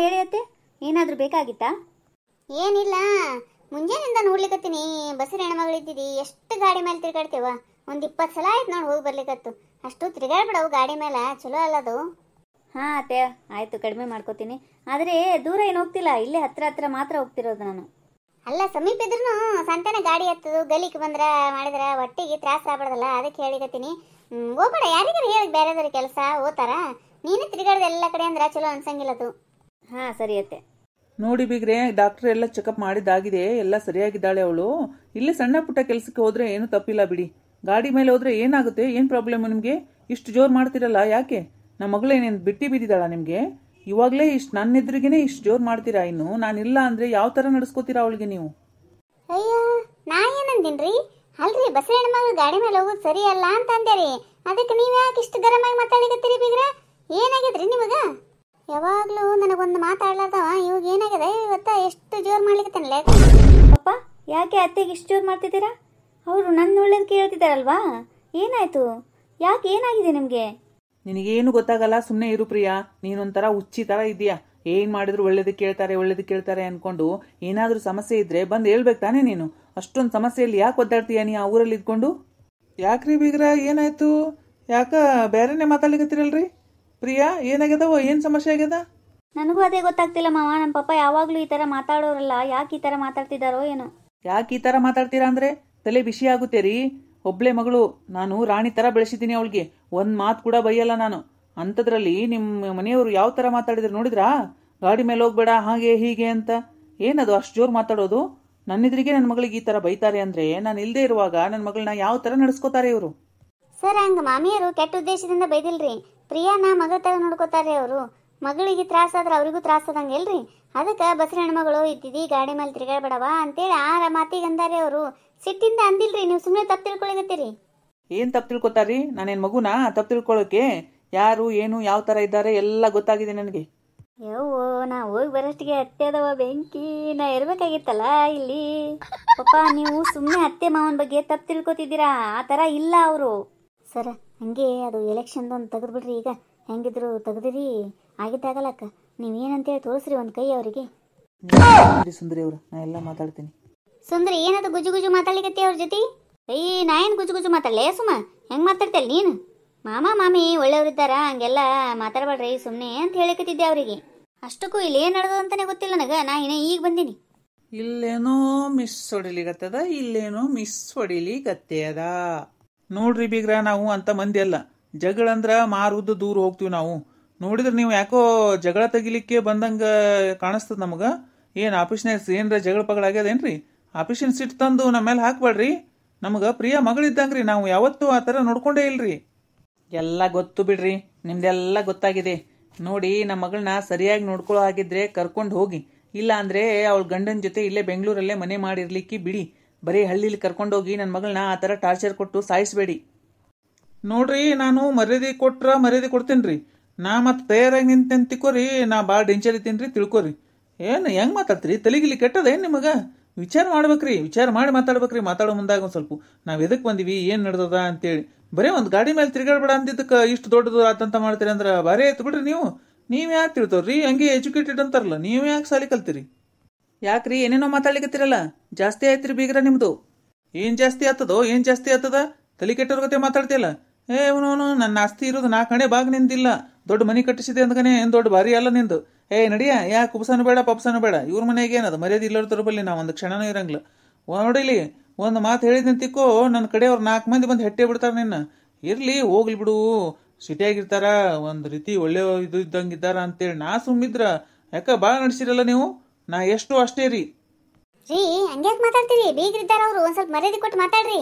ಹೇಳಿ ಅತ್ತೆ, ಏನಾದರೂ ಬೇಕಾಗಿತ್ತಾ? ಏನಿಲ್ಲ, ಮುಂಜಾನೆಯಿಂದ ನೋಡ್ಲಿಕತ್ತೀನಿ. ಬಸ್ಸಿನ ಹೆಣ್ಮಗಳಿದ್ದೀರಿ, ಎಷ್ಟು ಗಾಡಿ ಮೇಲೆ ತಿರ್ಗಾಡ್ತೇವ. ಒಂದು 20 ಸಲ ಆಯ್ತು ನೋಡಿ ಹೋಗಿ ಬರ್ಲಿಕತ್ತು. ಅಷ್ಟು ತಿರ್ಗಾಡ್ಬಿಡವು ಗಾಡಿ ಮೇಲೆ, ಚಲೋ ಅಲ್ಲದು. ಹಾಂ ಅತ್ತೆ, ಆಯಿತು, ಕಡಿಮೆ ಮಾಡ್ಕೋತೀನಿ. ಆದರೆ ದೂರ ಏನು ಹೋಗ್ತಿಲ್ಲ, ಇಲ್ಲೇ ಹತ್ರ ಹತ್ರ ಮಾತ್ರ ಹೋಗ್ತಿರೋದು ನಾನು. ಅಲ್ಲ, ಸಮೀಪ ಇದ್ರೂ ಸಂತಾನ ಗಾಡಿ ಹತ್ತದು ಗಲಿಕ್ ಬಂದ್ರೆ ಮಾಡಿದ್ರೆ ಹೊಟ್ಟಿಗೆ ತ್ರಾಸ ಆಗ್ಬಿಡದಲ್ಲ, ಅದಕ್ಕೆ ಹೇಳಿಕತ್ತೀನಿ. ಹೋಗ್ಬೇಡ, ಯಾರಿಗಾರು ಹೇಳಿ ಬೇರೆದವ್ರ ಕೆಲಸ ಓದ್ತಾರ. ನೀನು ತಿರುಗಾಡ್ದ ಎಲ್ಲ ಕಡೆ ಅಂದ್ರೆ ಚಲೋ ಅನ್ಸಂಗಿಲ್ಲದು. ಹಾಂ ಸರಿ ಅತ್ತೆ. ನೋಡಿ ಬಿಗ್ರೆ, ಡಾಕ್ಟರ್ ಎಲ್ಲ ಚೆಕಪ್ ಮಾಡಿದ್ದಾಗಿದೆ, ಎಲ್ಲ ಸರಿಯಾಗಿದ್ದಾಳೆ ಅವಳು. ಇಲ್ಲೇ ಸಣ್ಣ ಪುಟ್ಟ ಕೆಲಸಕ್ಕೆ ಹೋದ್ರೆ ಏನು ತಪ್ಪಿಲ್ಲ ಬಿಡಿ. ಗಾಡಿ ಮೇಲೆ ಹೋದ್ರೆ ಏನಾಗುತ್ತೆ, ಏನು ಪ್ರಾಬ್ಲಮ್ ನಿಮಗೆ? ಇಷ್ಟು ಜೋರು ಮಾಡ್ತೀರಲ್ಲ ಯಾಕೆ? ನಮ್ಮ ಮಗಳೇನೇನು ಬಿಟ್ಟಿ ಬಿದ್ದಿದ್ದಾಳ ನಿಮಗೆ? ಇವಾಗಲೇ ಇಷ್ಟು ನನ್ನ ಎದುರಿಗೇನೆ ಇಷ್ಟು ಜೋರು ಮಾಡ್ತೀರಾ? ಇನ್ನು ನಾನಿಲ್ಲ ಅಂದ್ರೆ ಯಾವ ಥರ ನಡೆಸ್ಕೋತೀರಾ ಅವಳಿಗೆ ನೀವು? ಅಯ್ಯೋ, ನಾ ಏನಂದಿನ್ರಿ? ಅಲ್ರಿ, ಬಸ್ ಹೆಣ್ಮಗಳು ಗಾಡಿ ಮೇಲೆ ಹೋಗೋದು ಸರಿ ಅಲ್ಲ ಅಂತ ಅಂದ್ಯಾರಿ. ಅದಕ್ಕೆ ನೀವು ಯಾಕೆ ಇಷ್ಟು ಗರಮಾಗಿ ಮಾತಾಡಿಕತ್ತೀರಿ ಬಿಗ್ರ? ಏನಾಗಿದ್ರಿ ನಿಮಗ? ಯಾವಾಗ್ಲೂ ನನಗೊಂದು ಮಾತಾಡ್ಲಾರ್ದವ ಇವಾಗ ಏನಾಗಿದೆ ಇವತ್ತ? ಎಷ್ಟು ಜೋರು ಮಾಡ್ಲಿಕ್ಕತ್ತನಲ್ಲ. ಪಪ್ಪ, ಯಾಕೆ ಅತ್ತೆಗೆ ಇಷ್ಟು ಜೋರು ಮಾಡ್ತಿದ್ದೀರಾ? ಅವರು ನನ್ನ ಒಳ್ಳೇದು ಕೇಳ್ತಿದ್ದಾರಲ್ವಾ? ಏನಾಯ್ತು? ಯಾಕೆ, ಏನಾಗಿದೆ ನಿಮಗೆ? ನಿನಗೇನು ಗೊತ್ತಾಗಲ್ಲ, ಸುಮ್ಮನೆ ಇರು ಪ್ರಿಯಾ. ನೀನೊಂಥರ ಹುಚ್ಚಿ ಥರ ಇದೆಯಾ? ಏನು ಮಾಡಿದ್ರು ಒಳ್ಳೇದಕ್ಕೆ ಕೇಳ್ತಾರೆ ಅನ್ಕೊಂಡು ಏನಾದರೂ ಸಮಸ್ಯೆ ಇದ್ರೆ ಬಂದು ಹೇಳ್ಬೇಕು ತಾನೇ ನೀನು? ಅಷ್ಟೊಂದು ಸಮಸ್ಯೆಯಲ್ಲಿ ಯಾಕೆ ಒದ್ದಾಡ್ತೀಯ ನೀ ಆ ಊರಲ್ಲಿ ಇದ್ಕೊಂಡು? ಯಾಕ್ರಿ ಬೀಗ್ರ, ಏನಾಯ್ತು? ಯಾಕ ಬೇರೆನೆ ಮಾತಾಡ್ಲಿಕತ್ತಿರಲ್ರಿ? ಪ್ರಿಯಾ, ಏನಾಗ್ಯದವ? ಏನು ಸಮಸ್ಯೆ ಆಗ್ಯದ? ನನಗೂ ಅದೇ ಗೊತ್ತಾಗ್ತಿಲ್ಲ ಮಾವ. ನಮ್ಮ ಪಪ್ಪ ಯಾವಾಗಲೂ ಈ ಥರ ಮಾತಾಡೋರಲ್ಲ, ಯಾಕೆ ಈ ಥರ ಮಾತಾಡ್ತಿದ್ದಾರೋ ಏನೋ. ಯಾಕೆ ಈ ಥರ ಮಾತಾಡ್ತೀರಾ ಅಂದ್ರೆ ತಲೆ ಬಿಸಿ ಆಗುತ್ತೆ ರೀ. ಒಬ್ಳೆ ಮಗಳು, ನಾನು ರಾಣಿ ಥರ ಬೆಳೆಸಿದ್ದೀನಿ ಅವಳಿಗೆ. ಒಂದು ಮಾತು ಕೂಡ ಬೈಯಲ್ಲ ನಾನು. ಅಂಥದ್ರಲ್ಲಿ ನಿಮ್ಮ ಮನೆಯವರು ಯಾವ ಥರ ಮಾತಾಡಿದ್ರು ನೋಡಿದ್ರಾ? ಗಾಡಿ ಮೇಲೆ ಹೋಗ್ಬೇಡ ಹಾಗೆ ಹೀಗೆ ಅಂತ. ಏನದು ಅಷ್ಟು ಜೋರು ಮಾತಾಡೋದು? ನನ್ನಿದ್ರಿಗೆ ನನ್ನ ಮಗಳಿಗೆ ಈ ಥರ ಬೈತಾರೆ ಅಂದರೆ ನಾನು ಇಲ್ಲದೆ ಇರುವಾಗ ನನ್ನ ಮಗಳನ್ನ ಯಾವ ಥರ ನಡೆಸ್ಕೋತಾರೆ ಇವರು? ಸರ್, ಹಂಗ ಮಾಮಿಯರು ಕೆಟ್ಟ ಉದ್ದೇಶದಿಂದ ಬೈದಿಲ್ರಿ. ಪ್ರಿಯಾನ ಮಗಳ ತರ ನೋಡ್ಕೋತಾರೆ ಅವರು. ಮಗಳಿಗೆ ತ್ರಾಸಾದ್ರೆ ಅವರಿಗೂ ತ್ರಾಸದಂಗೆ ಎಲ್ರಿ. ಅದಕ್ಕೆ ಬಸ್ರ ಹೆಣ್ಮಗಳು ಇದ್ದಿದ್ದಿ ಗಾಡಿ ಮೇಲೆ ತಿರ್ಗಾಡ್ಬೇಡವ ಅಂತೇಳಿ ಆ ಮಾತಿಗೆ ಅಂದಾರೆ ಅವರು. ಸಿಟ್ಟಿಂದ ಅಂದಿಲ್ರಿ, ನೀವು ಸುಮ್ಮನೆ ತಪ್ಪು ತಿಳ್ಕೊಳಿಗತ್ತೀರಿ. ಏನು ತಪ್ಪು ತಿಳ್ಕೊತಾರಿ? ನಾನೇನು ಮಗುನಾ ತಪ್ಪು ತಿಳ್ಕೊಳ್ಳೋಕೆ? ಯಾರು ಏನು ಯಾವ ಥರ ಇದ್ದಾರೆ ಎಲ್ಲ ಗೊತ್ತಾಗಿದೆ ನನಗೆ. ಯವ್ವೋ, ನಾ ಹೋಗಿ ಬರೋಷ್ಟಿಗೆ ಅತ್ತೆ ಅದವ ಬೆಂಕಿ. ನಾ ಇರ್ಬೇಕಾಗಿತ್ತಲ್ಲ ಇಲ್ಲಿ. ಪಪ್ಪ, ನೀವು ಸುಮ್ಮನೆ ಅತ್ತೆ ಮಾವನ ಬಗ್ಗೆ ತಪ್ಪು ತಿಳ್ಕೊತಿದ್ದೀರಾ. ಆ ಥರ ಇಲ್ಲ ಅವರು. ಸರ್, ಹಂಗೆ ಅದು ಎಲೆಕ್ಷನ್ದು ಒಂದು ತೆಗೆದ್ಬಿಡ್ರಿ. ಈಗ ಹೆಂಗಿದ್ರು ತೆಗ್ದಿರಿ, ಆಗಿದ್ದಾಗಲಕ್ಕ ನೀವೇನಂತೇಳಿ ತೋರಿಸ್ರಿ ಒಂದು ಕೈ ಅವರಿಗೆ. ಸುಂದರಿ ಅವರು, ನಾ ಎಲ್ಲ ಮಾತಾಡ್ತೀನಿ. ಸುಂದರಿ, ಏನದು ಗುಜು ಗುಜು ಮಾತಾಡ್ಲಿಕತ್ತಿ ಅವ್ರ ಜೊತೆ? ನಾ ಏನು ಗುಜು ಗುಜು ಮಾತಾಡಲೇ ಸುಮ್ಮ? ಹೆಂಗೆ ಮಾತಾಡ್ತೇಳಿ ನೀನು? ಮಾಮ ಮಾಮಿ ಒಳ್ಳೆಯವ್ರಿದ್ದಾರ, ಹಂಗೆಲ್ಲ ಮಾತಾಡಬೇಡ್ರಿ ಸುಮ್ಮನೆ ಅಂತ ಹೇಳಿಕತ್ತಿದ್ದೆ ಅವರಿಗೆ. ಅಷ್ಟಕ್ಕೂ ಇಲ್ಲಿ ಏನು ನಡೆದು ಅಂತಾನೆ ಗೊತ್ತಿಲ್ಲ ನನಗೆ. ನಾ ಇನ್ನೇ ಈಗ ಬಂದೀನಿ. ಇಲ್ಲೇನೋ ಮಿಸ್ ಹೊಡಿಲಿಗತ್ತದ, ಇಲ್ಲೇನೋ ಮಿಸ್ ಹೊಡಿಲಿಗತ್ತದ. ನೋಡ್ರಿ ಬೀಗ್ರ, ನಾವು ಅಂತ ಮಂದಿ ಅಲ್ಲ. ಜಗಳ ಅಂದ್ರ ಮಾರುದ್ದು ದೂರ ಹೋಗ್ತೀವಿ ನಾವು. ನೋಡಿದ್ರೆ ನೀವು ಯಾಕೋ ಜಗಳ ತೆಗಿಲಿಕ್ಕೆ ಬಂದಂಗ ಕಾಣಿಸ್ತದ ನಮಗ. ಏನು ಆಫೀಸ್ನಾಗ ಏನ್ರ ಜಗಳ ಪಗಳ ಆಗ್ಯದೇನ್ರಿ? ಆಫೀಸಿನ ಸಿಟ್ಟು ತಂದು ನಮ್ಮ ಮೇಲೆ ಹಾಕ್ಬೇಡ್ರಿ. ನಮಗ ಪ್ರಿಯ ಮಗಳಿದ್ದಂಗ್ರಿ, ನಾವು ಯಾವತ್ತೂ ಆ ಥರ ನೋಡ್ಕೊಂಡೇ ಇಲ್ರಿ. ಎಲ್ಲ ಗೊತ್ತು ಬಿಡ್ರಿ, ನಿಮ್ದೆಲ್ಲ ಗೊತ್ತಾಗಿದೆ. ನೋಡಿ, ನಮ್ಮ ಮಗಳನ್ನ ಸರಿಯಾಗಿ ನೋಡ್ಕೊಳ್ಳೋ ಹಾಗಿದ್ರೆ ಕರ್ಕೊಂಡು ಹೋಗಿ. ಇಲ್ಲ ಅಂದ್ರೆ ಅವಳ ಗಂಡನ ಜೊತೆ ಇಲ್ಲೇ ಬೆಂಗಳೂರಲ್ಲೇ ಮನೆ ಮಾಡಿರ್ಲಿಕ್ಕೆ ಬಿಡಿ. ಬರೀ ಹಳ್ಳಿಲಿ ಕರ್ಕೊಂಡೋಗಿ ನನ್ನ ಮಗಳನ್ನ ಆ ಥರ ಟಾರ್ಚರ್ ಕೊಟ್ಟು ಸಾಯಿಸ್ಬೇಡಿ. ನೋಡ್ರಿ, ನಾನು ಮರ್ಯಾದೆ ಕೊಟ್ರ ಮರ್ಯಾದೆ ಕೊಡ್ತೇನ್ರಿ. ನಾ ಮತ್ತೆ ತಯಾರಾಗಿ ನಿಂತೇನು ತಿಕ್ಕೋರಿ, ನಾ ಭಾಳ ಡೇಂಜರ್ ಇದ್ದೀನಿ ತಿಳ್ಕೊರಿ. ಏನು ಹೆಂಗೆ ಮಾತಾಡ್ತೀರಿ? ತಲೆಗಿಲಿ ಕೆಟ್ಟದ ಏನು ನಿಮಗೆ? ವಿಚಾರ ಮಾಡ್ಬೇಕ್ರಿ, ವಿಚಾರ ಮಾಡಿ ಮಾತಾಡ್ಬೇಕ್ರಿ. ಮಾತಾಡೋ ಮುಂದಾಗ ಒಂದು ಸ್ವಲ್ಪ ನಾವು ಎದಕ್ಕೆ ಬಂದಿವಿ, ಏನು ನಡೆದದ ಅಂತೇಳಿ. ಬರೀ ಒಂದು ಗಾಡಿ ಮೇಲೆ ತಿರ್ಗಾಡ್ಬೇಡ ಅಂದಿದ್ದಕ್ಕೆ ಇಷ್ಟು ದೊಡ್ಡದು ಆತಂತ ಮಾಡ್ತೀರಿ ಅಂದ್ರೆ ಭಾರಿ ಆಯ್ತು ಬಿಡ್ರಿ ನೀವು. ನೀವು ಯಾಕೆ ತಿಳ್ತವ್ರಿ? ಹಂಗೆ ಎಜುಕೇಟೆಡ್ ಅಂತಾರಲ್ಲ, ನೀವು ಯಾಕೆ ಸಾಲಿ ಕಲ್ತೀರಿ? ಯಾಕ್ರಿ ಏನೇನೋ ಮಾತಾಡ್ಲಿಕತ್ತೀರಲ್ಲ? ಜಾಸ್ತಿ ಆಯ್ತ್ರಿ ಬೀಗ್ರ ನಿಮ್ದು. ಏನು ಜಾಸ್ತಿ ಆತದೋ? ಏನು ಜಾಸ್ತಿ ಆತದ? ತಲೆ ಕೆಟ್ಟವ್ರ ಗತೆ ಮಾತಾಡ್ತಿಯಲ್ಲ. ಅವನು ನನ್ನ ಆಸ್ತಿ ಇರೋದು 4 ಕಣೆ ಬಾಗ್ ನಿಂದಿಲ್ಲ. ದೊಡ್ಡ ಮನೆ ಕಟ್ಟಿಸಿದೆ ಅಂದ್ಗನೆ ಏನು ದೊಡ್ಡ ಭಾರಿ ಅಲ್ಲ ನಿಂದು. ನಡಿಯ, ಯಾಕೆ ಕುಬ್ಸನು ಬೇಡ ಪಪ್ಸನು ಬೇಡ. ಇವ್ರ ಮನೆಗೆ ಏನದು ಮರ್ಯಾದೆ ಇಲ್ಲರ ಬಲ್ಲಿ ನಾವು ಒಂದು ಕ್ಷಣನೂ ಇರಂಗಿಲ್ಲ. ನೋಡಿಲಿ, ಒಂದು ಮಾತು ಹೇಳಿದಂತಿಕ್ಕೋ ನನ್ನ ಕಡೆಯವ್ರು 4 ಮಂದಿ ಬಂದು ಹೆಟ್ಟೆ ಬಿಡ್ತಾರೆ ನಿನ್ನ. ಇರ್ಲಿ, ಹೋಗ್ಲಿ ಬಿಡು, ಸಿಟಿಯಾಗಿರ್ತಾರ, ಒಂದು ರೀತಿ ಒಳ್ಳೆ ಇದು ಇದ್ದಂಗಿದ್ದಾರ ಅಂತೇಳಿ ನಾ ಸುಮ್ಮಿದ್ರ. ಯಾಕ ಭಾಳ ನಡೆಸಿರಲ್ಲ ನೀವು. ನಾ ಎಷ್ಟು ಅಷ್ಟೇ ರೀ. ಹಂಗ್ಯಾಕೆ ಮಾತಾಡ್ತೀರಿ? ಬೀಗ್ರಿದ್ದಾರ ಅವರು, ಒಂದು ಸ್ವಲ್ಪ ಮರ್ಯಾದೆ ಕೊಟ್ಟು ಮಾತಾಡ್ರಿ.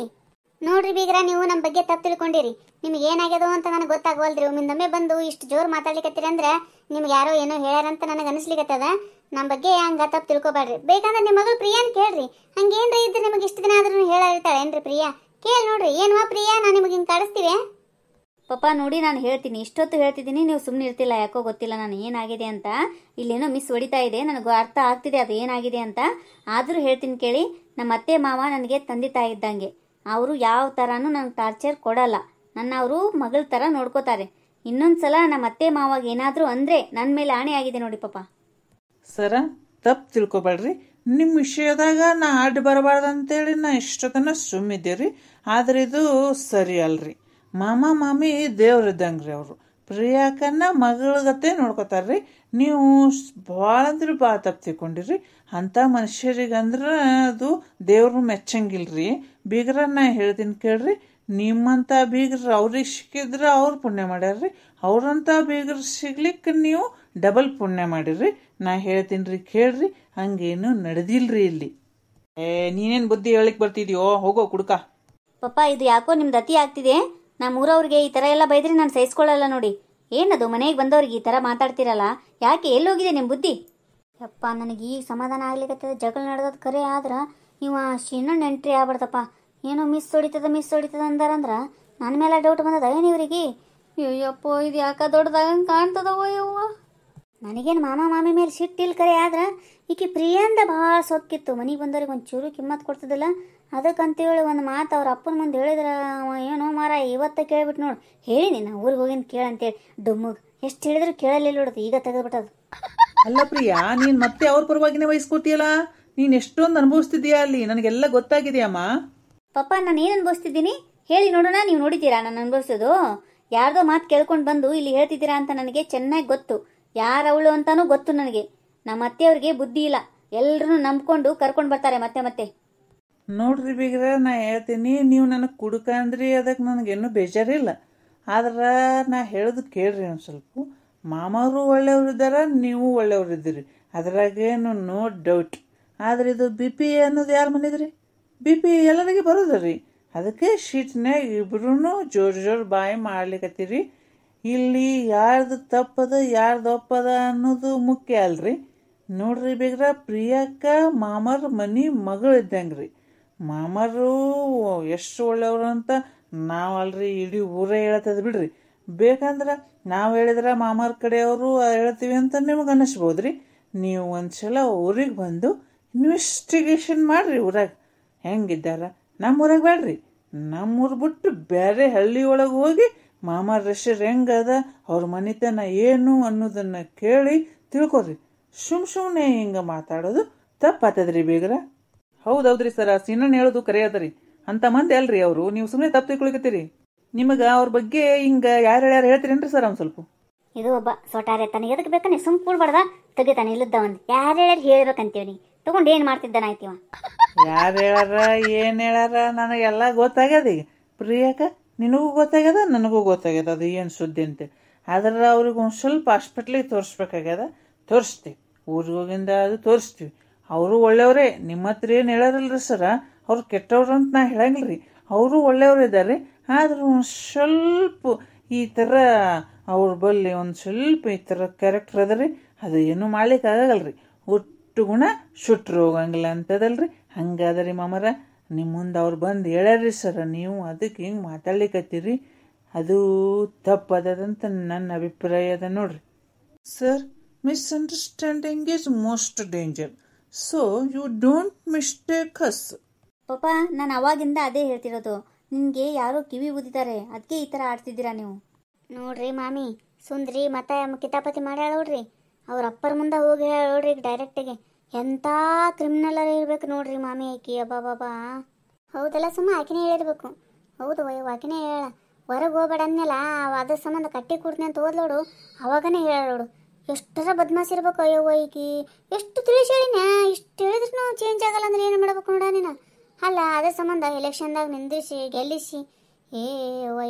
ನೋಡ್ರಿ ಬೀಗ್ರ, ನೀವು ನಮ್ಮ ಬಗ್ಗೆ ತಪ್ಪು ತಿಳ್ಕೊಂಡಿರಿ. ನಿಮ್ಗೆ ಏನಾಗ್ಯದೋ ಅಂತ ನನಗೆ ಗೊತ್ತಾಗವಲ್ರಿ. ಒಮ್ಮಿಂದೊಮ್ಮೆ ಬಂದು ಇಷ್ಟು ಜೋರು ಮಾತಾಡ್ಲಿಕತ್ತೀರಿ ಅಂದ್ರೆ ನಿಮ್ಗೆ ಯಾರೋ ಏನೋ ಹೇಳ್ಯಾರಂತ ನನಗೆ ಅನಿಸ್ಲಿಕತ್ತದ. ನಮ್ಮ ಬಗ್ಗೆ ಹಂಗ ತಪ್ಪು ತಿಳ್ಕೊಬೇಡ್ರಿ. ಬೇಕಂದ್ರೆ ನಿಮ್ಮ ಮಗಳು ಪ್ರಿಯಾನ್ ಕೇಳ್ರಿ. ಹಂಗೇನ್ರಿ ಇದ್ರೆ ನಿಮಗೆ ಇಷ್ಟು ದಿನ ಆದ್ರೂ ಹೇಳಿರ್ತಾಳೆ ಏನ್ರಿ ಪ್ರಿಯಾ? ಕೇಳಿ ನೋಡ್ರಿ. ಏನ್ವಾ ಪ್ರಿಯಾ, ನಾನು ನಿಮಗೆ ಹಿಂಗೆ ಕಾಡಿಸ್ತೀವಿ? ಪಪ್ಪ ನೋಡಿ, ನಾನು ಹೇಳ್ತೀನಿ, ಇಷ್ಟೊತ್ತು ಹೇಳ್ತಿದ್ದೀನಿ, ನೀವು ಸುಮ್ಮನೆ ಇರ್ತಿಲ್ಲ. ಯಾಕೋ ಗೊತ್ತಿಲ್ಲ ನಾನು ಏನಾಗಿದೆ ಅಂತ. ಇಲ್ಲೇನೋ ಮಿಸ್ ಹೊಡಿತಾ ಇದೆ, ನನಗೂ ಅರ್ಥ ಆಗ್ತಿದೆ ಅದು ಏನಾಗಿದೆ ಅಂತ. ಆದರೂ ಹೇಳ್ತೀನಿ ಕೇಳಿ. ನಮ್ಮ ಅತ್ತೆ ಮಾವ ನನಗೆ ತಂದೆ ತಾಯಿ ಇದ್ದಂಗೆ. ಅವರು ಯಾವ ಥರನೂ ನನಗೆ ಟಾರ್ಚರ್ ಕೊಡಲ್ಲ. ನನ್ನ ಅವರು ಮಗಳ ಥರ ನೋಡ್ಕೋತಾರೆ. ಇನ್ನೊಂದು ಸಲ ನಮ್ಮ ಅತ್ತೆ ಮಾವಾಗ ಏನಾದರೂ ಅಂದರೆ ನನ್ನ ಮೇಲೆ ಆಣೆ ಆಗಿದೆ ನೋಡಿ ಪಪ್ಪ. ಸರ ತಪ್ಪು ತಿಳ್ಕೊಬೇಡ್ರಿ. ನಿಮ್ಮ ವಿಷಯದಾಗ ನಾ ಅಡ್ಡ ಬರಬಾರ್ದು ಅಂತೇಳಿ ನಾ ಇಷ್ಟೊತ್ತನ ಸುಮ್ಮಿದ್ದೀರಿ. ಆದ್ರೆ ಇದು ಸರಿ ಅಲ್ರಿ. ಮಾಮ ಮಾಮಿ ದೇವ್ರಿದ್ದಂಗ್ರಿ ಅವರು. ಪ್ರಿಯಾಕನ್ನ ಮಗಳಗತೆ ನೋಡ್ಕೊತಾರ್ರಿ. ನೀವು ಭಾಳ ಅಂದ್ರೆ ಭಾಳ ತಪ್ಪು ತಿಳ್ಕೊಂಡಿರಿ. ಅಂಥ ಮನುಷ್ಯರಿಗಂದ್ರೆ ಅದು ದೇವ್ರು ಮೆಚ್ಚಂಗಿಲ್ರಿ. ಬೀಗ್ರ ನಾ ಹೇಳ್ತೀನಿ ಕೇಳ್ರಿ. ನಿಮ್ಮಂಥ ಬೀಗ್ರ ಅವ್ರಿಗೆ ಸಿಕ್ಕಿದ್ರೆ ಅವ್ರು ಪುಣ್ಯ ಮಾಡ್ಯಾರ್ರಿ. ಅವ್ರಂಥ ಬೀಗ್ರ ಸಿಗ್ಲಿಕ್ಕೆ ನೀವು ಡಬಲ್ ಪುಣ್ಯ ಮಾಡಿರ್ರಿ. ನಾ ಹೇಳ್ತೀನಿ ರೀ ಕೇಳ್ರಿ. ಹಂಗೇನು ನಡೆದಿಲ್ರಿ ಇಲ್ಲಿ. ನೀನೇನು ಬುದ್ಧಿ ಹೇಳಿಕ್ ಬರ್ತಿದ್ಯೋ? ಹೋಗೋ ಕುಡ್ಕ. ಪಪ್ಪ ಇದು ಯಾಕೋ ನಿಮ್ದು ಅತಿ ಆಗ್ತಿದೆ. ನಮ್ಮ ಊರವ್ರಿಗೆ ಈ ಥರ ಎಲ್ಲ ಬೈದ್ರೆ ನಾನು ಸಹಿಸ್ಕೊಳ್ಳಲ್ಲ ನೋಡಿ. ಏನದು ಮನೆಗೆ ಬಂದವ್ರಿಗೆ ಈ ಥರ ಮಾತಾಡ್ತಿರಲ್ಲ, ಯಾಕೆ ಎಲ್ಲೋಗಿದೆ ನಿಮ್ಮ ಬುದ್ಧಿ? ಯಪ್ಪ ನನಗೆ ಈಗ ಸಮಾಧಾನ ಆಗ್ಲಿಕ್ಕೆ ಜಗಳ ನಡೆದದ್ದು ಖರೆ ಆದ್ರೆ ಇವ ಶಿನ್ನಣ್ಣ ಎಂಟ್ರಿ ಆಗ್ಬಿಡ್ತಪ್ಪ. ಏನೋ ಮಿಸ್ ಹೊಡಿತದ ಅಂದಾರಂದ್ರೆ ನನ್ನ ಮೇಲೆ ಡೌಟ್ ಬಂದದ ಏನು ಇವ್ರಿಗೆ? ಅಯ್ಯಪ್ಪ ಇದು ಯಾಕ ದೊಡ್ಡದಾಗಂಗೆ ಕಾಣ್ತದವ ಯವ್ವ. ನನಗೇನು ಮಾಮ ಮಾಮಿ ಮೇಲೆ ಸಿಟ್ಟಿಲ್ ಕರೆ ಆದ್ರೆ ಈಕಿ ಪ್ರಿಯಾಂದ ಭಾಳ ಸೊಕ್ಕಿತ್ತು. ಮನೆಗೆ ಬಂದವ್ರಿಗೆ ಒಂಚೂರು ಕಿಮ್ಮತ್ತು ಕೊಡ್ತಿದ್ದಿಲ್ಲ. ಅದಕ್ಕಂತೇಳಿ ಒಂದು ಮಾತು ಅವ್ರ ಅಪ್ಪನ ಮುಂದೆ ಹೇಳಿದ್ರೆ ಏನೋ ಮಾರ ಇವತ್ತ ಕೇಳ್ಬಿಟ್ಟು ನೋಡು. ಹೇಳಿನಿ ನಾ ಊರಿಗೆ ಹೋಗಿನ ಕೇಳಂತೇಳಿ ಡುಮ್ಮಗ್ ಎಷ್ಟು ಹೇಳಿದ್ರು ಕೇಳಲಿಲ್ಲ ನೋಡುದು. ಈಗ ತೆಗೆದ್ಬಿಟ್ಟದು. ಅಲ್ಲ ಪ್ರಿಯಾ, ನೀನ್ ಮತ್ತೆ ಅವ್ರ ಪರವಾಗಿನೇ ವಹಿಸ್ಕೊತೀಯಲ್ಲ. ನೀನ್ ಎಷ್ಟೊಂದು ಅನುಭವಿಸ್ತಿದ್ಯಾ ಅಲ್ಲಿ, ನನಗೆಲ್ಲ ಗೊತ್ತಾಗಿದೆಯಮ್ಮ. ಪಪ್ಪ ನಾನು ಏನು ಅನುಭವಿಸ್ತಿದ್ದೀನಿ ಹೇಳಿ ನೋಡೋಣ. ನೀವು ನೋಡಿದ್ದೀರಾ ನಾನು ಅನುಭವಿಸೋದು? ಯಾರ್ದೋ ಮಾತು ಕೇಳ್ಕೊಂಡು ಬಂದು ಇಲ್ಲಿ ಹೇಳ್ತಿದ್ದೀರಾ ಅಂತ ನನಗೆ ಚೆನ್ನಾಗಿ ಗೊತ್ತು. ಯಾರವಳು ಅಂತಾನೂ ಗೊತ್ತು ನನಗೆ. ನಮ್ಮ ಅತ್ತೆಯವ್ರಿಗೆ ಬುದ್ಧಿ ಇಲ್ಲ. ಎಲ್ಲರೂ ನಂಬ್ಕೊಂಡು ಕರ್ಕೊಂಡು ಬರ್ತಾರೆ ಮತ್ತೆ ಮತ್ತೆ. ನೋಡ್ರಿ ಬೀಗ್ರ, ನಾ ಹೇಳ್ತೀನಿ, ನೀವು ನನಗೆ ಕುಡುಕ ಅಂದ್ರಿ, ಅದಕ್ಕೆ ನನಗೇನು ಬೇಜಾರಿಲ್ಲ. ಆದ್ರೆ ನಾ ಹೇಳೋದು ಕೇಳ್ರಿ ಒಂದು ಸ್ವಲ್ಪ. ಮಾಮವರು ಒಳ್ಳೆಯವ್ರಿದ್ದಾರ, ನೀವು ಒಳ್ಳೆಯವ್ರಿದ್ದೀರಿ, ಅದ್ರಾಗೇನು ನೋ ಡೌಟ್. ಆದ್ರೆ ಇದು ಬಿ ಪಿ ಅನ್ನೋದು ಯಾರು ಮನಿದ್ರಿ? ಬಿ ಪಿ ಎಲ್ಲರಿಗೆ ಬರೋದ್ರಿ. ಅದಕ್ಕೆ ಶೀಟ್ನಾಗ ಇಬ್ರು ಜೋರು ಬಾಯಿ ಮಾಡ್ಲಿಕತ್ತೀರಿ. ಇಲ್ಲಿ ಯಾರ್ದು ತಪ್ಪದ ಯಾರ್ದು ಒಪ್ಪದ ಅನ್ನೋದು ಮುಖ್ಯ ಅಲ್ರಿ. ನೋಡ್ರಿ ಬೀಗ್ರ, ಪ್ರಿಯಕ್ಕ ಮಾಮರ ಮನಿ ಮಗಳು ಇದ್ದಂಗ್ರಿ. ಮಾಮರು ಎಷ್ಟು ಒಳ್ಳೆಯವರು ಅಂತ ನಾವಲ್ರಿ, ಇಡೀ ಊರೇ ಹೇಳ್ತದ ಬಿಡ್ರಿ. ಬೇಕಂದ್ರೆ ನಾವು ಹೇಳಿದ್ರೆ ಮಾಮರ ಕಡೆಯವರು ಹೇಳ್ತೀವಿ ಅಂತ ನಿಮ್ಗೆ ಅನ್ನಿಸ್ಬೋದ್ರಿ. ನೀವು ಒಂದ್ಸಲ ಊರಿಗೆ ಬಂದು ಇನ್ವೆಸ್ಟಿಗೇಷನ್ ಮಾಡ್ರಿ. ಊರಾಗ ಹೆಂಗಿದ್ದಾರ, ನಮ್ಮ ಊರಾಗ ಬೇಡ್ರಿ, ನಮ್ಮೂರು ಬಿಟ್ಟು ಬೇರೆ ಹಳ್ಳಿ ಒಳಗೆ ಹೋಗಿ ಮಾಮರ ಹೆಸರು ಹೆಂಗದ, ಅವ್ರ ಮನಿತನ ಏನು ಅನ್ನೋದನ್ನ ಕೇಳಿ ತಿಳ್ಕೊರಿ. ಸುಮ್ಮನೆ ಹಿಂಗೆ ಮಾತಾಡೋದು ತಪ್ಪಾತದ್ರಿ ಬೀಗ್ರ. ಹೌದೌದ್ರಿ ಸರ, ಸೀನಣ್ಣ ಹೇಳೋದು ಕರೆ ಅದರಿ. ಅಂತ ಮಂದಿ ಅಲ್ರಿ ಅವರು. ನೀವು ಸುಮ್ಮನೆ ತಪ್ಪು ತಿಳ್ಕೊಳಿಕತ್ತೀರಿ. ನಿಮಗೆ ಅವ್ರ ಬಗ್ಗೆ ಹಿಂಗೆ ಯಾರು ಹೇಳ್ತೀರೇನ್ರಿ ಸರ್? ಒಂದು ಸ್ವಲ್ಪ ಇದು ಒಬ್ಬ ಸೊಟಾರೆ ತನಗೆ ಎದಕ್ಕೆ ಬೇಕಾನೆ ಸುಮ್ ಕೂಡ್ಬಾರ್ದ ತೆಗಿತಾನೆ. ಇಲ್ಲದ ಒಂದು ಯಾರು ಹೇಳ್ಬೇಕಂತೀವಿ ತಗೊಂಡು ಏನು ಮಾಡ್ತಿದ್ದಾನ ಆಯ್ತಿವ. ಯಾರು ಹೇಳಾರ ಏನು ಹೇಳಾರ ನನಗೆಲ್ಲ ಗೊತ್ತಾಗ್ಯದ. ಈಗ ಪ್ರಿಯಾಕ ನಿನಗೂ ಗೊತ್ತಾಗ್ಯದ, ನನಗೂ ಗೊತ್ತಾಗ್ಯದ ಅದು ಏನು ಸುದ್ದಿ ಅಂತೇಳಿ. ಆದ್ರೆ ಅವ್ರಿಗೆ ಒಂದು ಸ್ವಲ್ಪ ಹಾಸ್ಪಿಟ್ಲಿಗೆ ತೋರಿಸ್ಬೇಕಾಗ್ಯದ. ತೋರಿಸ್ತೀವಿ, ಊರಿಗೆ ಹೋಗಿಂದ ಅದು ತೋರಿಸ್ತೀವಿ. ಅವರು ಒಳ್ಳೆಯವರೇ. ನಿಮ್ಮ ಹತ್ರ ಏನು ಹೇಳಾರಲ್ರಿ ಸರ, ಅವ್ರು ಕೆಟ್ಟವ್ರು ಅಂತ ನಾ ಹೇಳಂಗಿಲ್ರಿ. ಅವರು ಒಳ್ಳೆಯವರು ಇದ್ದಾರೆ. ಆದ್ರೆ ಒಂದು ಸ್ವಲ್ಪ ಈ ಥರ ಅವ್ರ ಬಲ್ಲಿ ಒಂದು ಸ್ವಲ್ಪ ಈ ಥರ ಕ್ಯಾರೆಕ್ಟರ್ ಅದ ರೀ. ಅದು ಏನೂ ಮಾಡ್ಲಿಕ್ಕೆ ಆಗಲ್ರಿ. ಒಟ್ಟು ಗುಣ ಸುಟ್ರು ಹೋಗಂಗಿಲ್ಲ ಅಂತದಲ್ರಿ. ಹಂಗಾದ್ರಿ ಮಾಮರ, ನಿಮ್ಮ ಮುಂದೆ ಅವ್ರು ಬಂದು ಹೇಳ್ಯಾರ್ರಿ ಸರ, ನೀವು ಅದಕ್ಕೆ ಹಿಂಗೆ ಮಾತಾಡ್ಲಿಕ್ಕತ್ತೀರಿ, ಅದು ತಪ್ಪದಂತ ನನ್ನ ಅಭಿಪ್ರಾಯ ಅದ ನೋಡ್ರಿ. Sir, misunderstanding is most danger, so you don't mistake us. ಪಪ್ಪ ನಾನು ಅವಾಗಿಂದ ಅದೇ ಹೇಳ್ತಿರೋದು. ನಿಮಗೆ ಯಾರೋ ಕಿವಿ ಊದಿದ್ದಾರೆ, ಅದಕ್ಕೆ ಈ ಥರ ಆಡ್ತಿದ್ದೀರಾ ನೀವು. ನೋಡ್ರಿ ಮಾಮಿ, ಸುಂದ್ರಿ ಮತ್ತೆ ಕಿತಾಪತಿ ಮಾಡ್ಯಾಳ ನೋಡ್ರಿ. ಅವ್ರ ಅಪ್ಪರ ಮುಂದೆ ಹೋಗಿ ಹೇಳ ನೋಡ್ರಿ ಡೈರೆಕ್ಟಿಗೆ. ಎಂಥ ಕ್ರಿಮಿನಲ್ ಇರ್ಬೇಕು ನೋಡ್ರಿ ಮಾಮಿ ಆಕಿ. ಅಬ್ಬಾ ಹೌದಲ್ಲ ಸುಮ್ಮ ಆಕಿನೇ ಹೇಳಿರ್ಬೇಕು. ಹೌದು ಅಯ್ಯೋ ಆಕಿನೇ ಹೇಳ. ಹೊರಗೆ ಹೋಗ್ಬೇಡ ಅಂದ್ಮೇಲ ಅದ್ರ ಸಂಬಂಧ ಕಟ್ಟಿ ಕೊಡ್ತೀನಿ ಅಂತ ಓದ್ಲೋಡು. ಅವಾಗನೇ ಹೇಳೋಡು. ಎಷ್ಟರ ಬದ್ಮಾಸಿ ಇರ್ಬೇಕು. ಅಯ್ಯೋ ಈಕಿ ಎಷ್ಟು ತಿಳಿಸಿ ಹೇಳಿನ, ಇಷ್ಟು ಹೇಳಿದ್ರು ನಾವು ಚೇಂಜ್ ಆಗಲ್ಲ ಅಂದ್ರೆ ಏನು ಮಾಡ್ಬೇಕು ನೋಡ ನೀನು. ಅಲ್ಲ ಅದ್ರ ಸಂಬಂಧ ಎಲೆಕ್ಷನ್ದಾಗ ನಿಂದಿರಿಸಿ ಗೆಲ್ಲಿಸಿ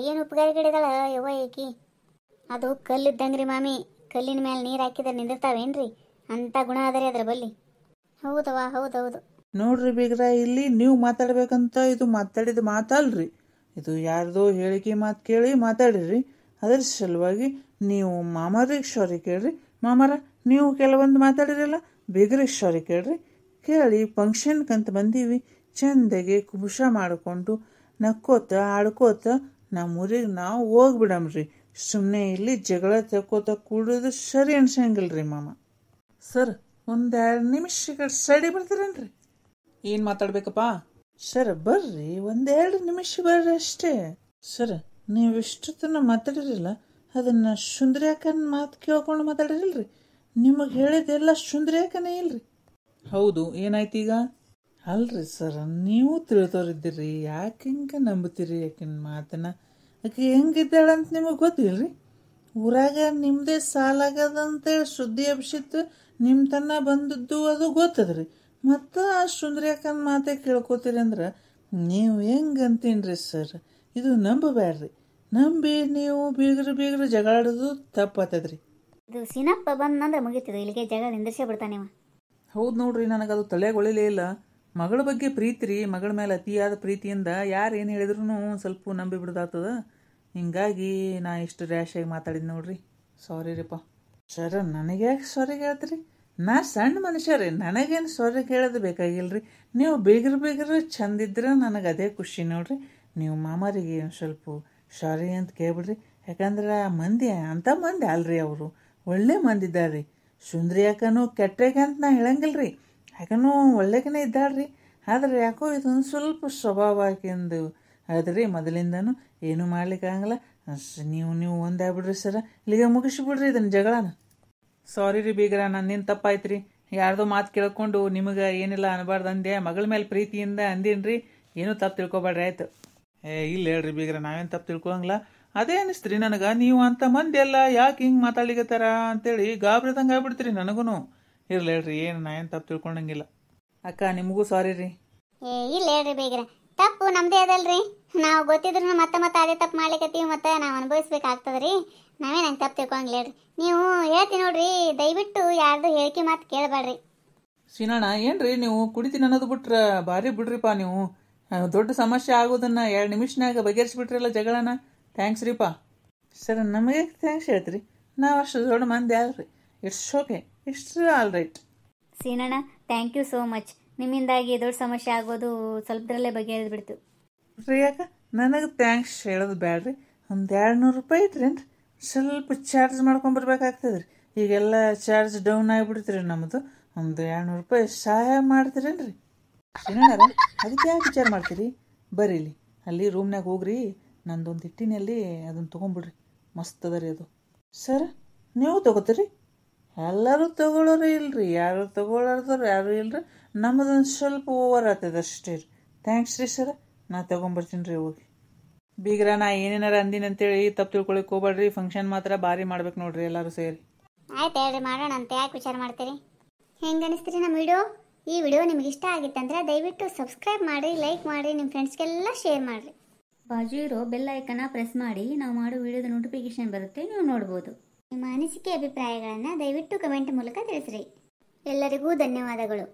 ಏನು ಉಪಕಾರಿಗಳಿದಾಳ ಯವ್ವ ಈಕಿ. ಅದು ಕಲ್ಲಿದ್ದಂಗ್ರಿ ಮಾಮಿ. ಕಲ್ಲಿನ ಮೇಲೆ ನೀರು ಹಾಕಿದ್ರೆ ನಿಂದಿರ್ತಾವೇನ್ರಿ? ಅಂತ ಗುಣ ಅದರಿ ಅದ್ರ ಬಲ್ಲಿ. ಹೌದವ ಹೌದೌದು. ನೋಡ್ರಿ ಬೀಗ್ರ, ಇಲ್ಲಿ ನೀವು ಮಾತಾಡ್ಬೇಕಂತ ಇದು ಮಾತಾಡಿದ ಮಾತಲ್ರಿ. ಇದು ಯಾರ್ದೋ ಹೇಳಿಕೆ ಮಾತು ಕೇಳಿ ಮಾತಾಡಿರಿ. ಅದ್ರ ಸಲುವಾಗಿ ನೀವು ಮಾಮರಿಗೆ ಸಾರಿ ಕೇಳ್ರಿ. ಮಾಮರ, ನೀವು ಕೆಲವೊಂದು ಮಾತಾಡಿರಲ್ಲ, ಬೀಗ್ರಿಗೆ ಸಾರಿ ಕೇಳ್ರಿ. ಕೇಳಿ ಫಂಕ್ಷನ್ಕಂತ ಬಂದೀವಿ, ಚಂದಗೆ ಕುಬುಷ ಮಾಡಿಕೊಂಡು ನಕ್ಕೋತ ಆಡ್ಕೋತ ನಮ್ಮೂರಿಗೆ ನಾವು ಹೋಗ್ಬಿಡಮ್ರಿ. ಸುಮ್ಮನೆ ಇಲ್ಲಿ ಜಗಳ ತಕ್ಕೋತ ಕೂಡೋದು ಸರಿ ಅನ್ಸಂಗಿಲ್ರಿ ಮಾಮ. ಸರ್, ಒಂದೆರಡು ನಿಮಿಷ ಸೈಡಿ ಬರ್ತೀರೇನ್ರಿ? ಏನು ಮಾತಾಡ್ಬೇಕಪ್ಪ? ಸರ್ ಬರ್ರಿ, ಒಂದೆರಡು ನಿಮಿಷ ಬರ್ರಿ ಅಷ್ಟೇ. ಸರ್, ನೀವು ಇಷ್ಟು ತನ ಮಾತಾಡಿರಲ್ಲ, ಅದನ್ನು ಸುಂದರಿ ಅಕ್ಕನ ಮಾತು ಕೇಳ್ಕೊಂಡು ಮಾತಾಡಿರಲ್ರಿ. ನಿಮಗೆ ಹೇಳಿದ್ದೆಲ್ಲ ಸುಂದ್ರೇಕನೇ ಇಲ್ರಿ. ಹೌದು, ಏನಾಯ್ತು ಈಗ? ಅಲ್ರಿ ಸರ್, ನೀವು ತಿಳ್ದವ್ರಿದ್ದೀರಿ, ಯಾಕೆ ಹಿಂಗೆ ನಂಬ್ತೀರಿ ಆಕಿನ ಮಾತನ್ನ? ಆಕೆ ಹೆಂಗಿದ್ದಾಳಂತ ನಿಮಗೆ ಗೊತ್ತಿಲ್ರಿ? ಊರಾಗ ನಿಮ್ಮದೇ ಸಾಲಾಗದಂತೇಳಿ ಸುದ್ದಿ ಹಬ್ಸಿತ್ತು, ನಿಮ್ಮ ತನ್ನ ಬಂದದ್ದು ಅದು ಗೊತ್ತದ್ರಿ. ಮತ್ತು ಆ ಸುಂದ್ರೇಕನ ಮಾತೆ ಕೇಳ್ಕೊತೀರಿ ಅಂದ್ರೆ ನೀವು ಹೆಂಗೆ ಅಂತೀನ್ರಿ ಸರ್? ಇದು ನಂಬಬೇಡ್ರಿ. ನಂಬಿ ನೀವು ಬೀಗ್ರು ಜಗಳಾಡೋದು ತಪ್ಪಾತದ್ರಿ. ಇದು ಸೀನಪ್ಪ ಬಂದಂದ್ರೆ ಮುಗೀತದೆ, ಇಲ್ಲಿಗೆ ಜಗಳ ನಿಂದಿರ್ಸೇ ಬಿಡ್ತಾನೆ ಇವ. ಹೌದು ನೋಡ್ರಿ, ನನಗದು ತಲೆಗೊಳಿಲೇ ಇಲ್ಲ. ಮಗಳ ಬಗ್ಗೆ ಪ್ರೀತಿ ರೀ, ಮಗಳ ಮೇಲೆ ಅತಿಯಾದ ಪ್ರೀತಿಯಿಂದ ಯಾರು ಏನು ಹೇಳಿದ್ರು ಸ್ವಲ್ಪ ನಂಬಿ ಬಿಡೋದಾಗ್ತದ. ಹಿಂಗಾಗಿ ನಾ ಇಷ್ಟು ರ್ಯಾಶಾಗಿ ಮಾತಾಡಿದ್ ನೋಡ್ರಿ. ಸಾರಿ ರೀಪ್ಪ. ಸರ್, ನನಗೆ ಯಾಕೆ ಸಾರಿ ಹೇಳ್ತೀರಿ? ನಾ ಸಣ್ಣ ಮನುಷ್ಯ ರೀ, ನನಗೇನು ಸಾರಿ ಕೇಳೋದು ಬೇಕಾಗಿಲ್ರಿ. ನೀವು ಬೀಗ್ರು ಚಂದಿದ್ರೆ ನನಗೆ ಅದೇ ಖುಷಿ ನೋಡ್ರಿ. ನೀವು ಮಾಮಾರಿಗೆ ಒಂದು ಸ್ವಲ್ಪ ಸಾರಿ ಅಂತ ಕೇಳ್ಬಿಡ್ರಿ. ಯಾಕಂದ್ರೆ ಮಂದಿ ಅಂಥ ಮಂದಿ ಅಲ್ರಿ, ಅವರು ಒಳ್ಳೆ ಮಂದಿ ಇದ್ದಾರ್ರಿ. ಸುಂದ್ರಿ ಯಾಕನೂ ಕೆಟ್ಟಗೆ ಅಂತ ನಾ ಹೇಳಂಗಿಲ್ರಿ, ಯಾಕನೂ ಒಳ್ಳೆಗನೇ ಇದ್ದಾಳ್ರಿ. ಆದ್ರೆ ಯಾಕೋ ಇದೊಂದು ಸ್ವಲ್ಪ ಸ್ವಭಾವ ಆಕೆಂದು ಅದ್ರಿ ಮೊದಲಿಂದನೂ ಏನೂ ಮಾಡ್ಲಿಕ್ಕಾಗಲ್ಲ. ನೀವು ಒಂದಾಗ್ಬಿಡ್ರಿ ಸರ, ಇಲ್ಲಿಗೆ ಮುಗಿಸ್ಬಿಡ್ರಿ ಇದನ್ನ ಜಗಳನ. ಸಾರಿ ರೀ ಬೀಗ್ರ, ನನ್ನೇನು ತಪ್ಪಾಯ್ತು ರೀ. ಯಾರ್ದೋ ಮಾತು ಕೇಳ್ಕೊಂಡು ನಿಮಗೆ ಏನಿಲ್ಲ ಅನ್ಬಾರ್ದು ಅಂದೆ. ಮಗಳ ಮೇಲೆ ಪ್ರೀತಿಯಿಂದ ಅಂದೀನಿ, ಏನೂ ತಪ್ಪು ತಿಳ್ಕೊಬೇಡ್ರಿ ಆಯ್ತು. ಇಲ್ಲ ಹೇಳ್ರಿ ಬೀಗ್ರ, ನಾವೇನು ತಪ್ಪು ತಿಳ್ಕೊಳಂಗಿಲ್ಲ. ಅದೇ ಅನಿಸ್ತ್ರಿ ನನಗೆ, ನೀವು ಅಂಥ ಮಂದಿ ಎಲ್ಲ ಯಾಕೆ ಹಿಂಗೆ ಮಾತಾಡ್ಲಿಕತ್ತಾರ ಅಂತೇಳಿ ಗಾಬ್ರಿದಂಗೆ ಆಗ್ಬಿಡ್ತೀರಿ ನನಗೂ. ಇರ್ಲಿ ಹೇಳ್ರಿ, ಏನು ನಾ ಏನು ತಪ್ಪು ತಿಳ್ಕೊಂಡಂಗಿಲ್ಲ. ಅಕ್ಕ, ನಿಮಗೂ ಸಾರಿ ರೀ. ಇಲ್ಲ ಹೇಳ್ರಿ ಬೀಗ್ರ, ತಪ್ಪು ನಮ್ದೇ ಅದಲ್ರಿ. ನಾವು ಗೊತ್ತಿದ್ರು ಮತ್ತೆ ಅದೇ ತಪ್ಪು ಮಾಡ್ಲಿಕತ್ತೀವಿ, ಮತ್ತೆ ನಾವು ಅನುಭವಿಸ್ಬೇಕಾಗ್ತದ್ರಿ. ನಾವೇನು ಹಂಗೆ ತಪ್ಪು ತಿಳ್ಕೊಂಗಿಲ್ಲ ಹೇಳ್ರಿ. ನೀವು ಹೇಳ್ತೀನಿ ನೋಡ್ರಿ, ದಯವಿಟ್ಟು ಯಾರ್ದು ಹೇಳಿಕೆ ಮಾತು ಕೇಳಬೇಡ್ರಿ. ಸೀನಣ್ಣ, ಏನ್ರಿ ನೀವು ಕುಡಿತೀನಿ ಅನ್ನೋದು ಬಿಟ್ರೆ ಭಾರಿ ಬಿಡ್ರಿಪ್ಪ ನೀವು. ದೊಡ್ಡ ಸಮಸ್ಯೆ ಆಗೋದನ್ನ 2 ನಿಮಿಷನಾಗ ಬಗೆಹರಿಸ್ಬಿಟ್ರಲ್ಲ ಜಗಳನ. ಥ್ಯಾಂಕ್ಸ್ ರೀಪಾ. ಸರ್, ನಮಗೆ ಥ್ಯಾಂಕ್ಸ್ ಹೇಳ್ತೀರಿ? ನಾವು ಅಷ್ಟು ದೊಡ್ಡ ಮಂದಿ ಅಲ್ರಿ. It's okay, it's all right. ಸೀನಣ್ಣ, ಥ್ಯಾಂಕ್ ಯು ಸೋ ಮಚ್. ನಿಮ್ಮಿಂದಾಗಿ ದೊಡ್ಡ ಸಮಸ್ಯೆ ಆಗೋದು ಸ್ವಲ್ಪದ್ರಲ್ಲೇ ಬಗೆಹರಿದ್ಬಿಡ್ತು. ರೀ ಯಾಕ ನನಗೆ ಥ್ಯಾಂಕ್ಸ್ ಹೇಳೋದು ಬೇಡ್ರಿ. ಒಂದು 200 ರೂಪಾಯಿ ಇಟ್ರೇನ್ರಿ, ಸ್ವಲ್ಪ ಚಾರ್ಜ್ ಮಾಡ್ಕೊಂಬರ್ಬೇಕಾಗ್ತದೆ ರೀ. ಈಗೆಲ್ಲ ಚಾರ್ಜ್ ಡೌನ್ ಆಗಿಬಿಡ್ತೀರಿ ನಮ್ಮದು. ಒಂದು 200 ರೂಪಾಯಿ ಸಹಾಯ ಮಾಡ್ತೀರೇನ್ರಿ? ಸೀನಣ್ಣರ, ಅದಕ್ಕೆ ಯಾಕೆ ವಿಚಾರ ಮಾಡ್ತೀರಿ? ಬರ್ರಿ ಇಲ್ಲಿ, ಅಲ್ಲಿ ರೂಮ್ನಾಗ ಹೋಗ್ರಿ, ನಂದೊಂದು ಹಿಟ್ಟಿನಲ್ಲಿ ಅದನ್ನು ತೊಗೊಂಬಿಡ್ರಿ, ಮಸ್ತ್ ಅದ ರೀ ಅದು. ಸರ್, ನೀವು ತೊಗೋತೀರಿ? ಎಲ್ಲರೂ ತೊಗೊಳೋರು ಇಲ್ರಿ, ಯಾರು ತೊಗೊಳಾರ್ದವ್ರು ಯಾರು ಇಲ್ರಿ. ನಮ್ಮದೊಂದು ಸ್ವಲ್ಪ ಓವರ್ ಆಗ್ತದೆ ಅಷ್ಟೇ ರೀ. ಥ್ಯಾಂಕ್ಸ್ ರೀ ಸರ, ನಾ ತೊಗೊಂಬರ್ತೀನಿ ರೀ ಹೋಗಿ. ಬೀಗ್ರ, ನಾ ಏನೇನಾರ ಅಂದಿನ ಅಂತೇಳಿ ತಪ್ಪು ತಿಳ್ಕೊಳಕ್ಕೆ ಹೋಗ್ಬೇಡ್ರಿ. ಫಂಕ್ಷನ್ ಮಾತ್ರ ಭಾರಿ ಮಾಡ್ಬೇಕು ನೋಡ್ರಿ ಎಲ್ಲರೂ ಸೇರಿ. ಆಯ್ತು ಹೇಳ್ರಿ, ಮಾಡೋಣ ಅಂತ. ಯಾಕೆ ವಿಚಾರ ಮಾಡ್ತೀರಿ? ಹೆಂಗೆ ಅನಿಸ್ತೀರಿ ನಮ್ಮ ವಿಡಿಯೋ? ಈ ವಿಡಿಯೋ ನಿಮ್ಗೆ ಇಷ್ಟ ಆಗಿತ್ತಂದ್ರೆ ದಯವಿಟ್ಟು ಸಬ್ಸ್ಕ್ರೈಬ್ ಮಾಡಿ, ಲೈಕ್ ಮಾಡಿ, ನಿಮ್ಮ ಫ್ರೆಂಡ್ಸ್ಗೆಲ್ಲ ಶೇರ್ ಮಾಡಿರಿ. ಬಾಜು ಇರೋ ಬೆಲ್ ಐಕನ್ನ ಪ್ರೆಸ್ ಮಾಡಿ, ನಾವು ಮಾಡೋ ವಿಡಿಯೋದ ನೋಟಿಫಿಕೇಶನ್ ಬರುತ್ತೆ, ನೀವು ನೋಡ್ಬೋದು. ನಿಮ್ಮ ಅನಿಸಿಕೆ ಅಭಿಪ್ರಾಯಗಳನ್ನು ದಯವಿಟ್ಟು ಕಮೆಂಟ್ ಮೂಲಕ ತಿಳಿಸ್ರಿ. ಎಲ್ಲರಿಗೂ ಧನ್ಯವಾದಗಳು.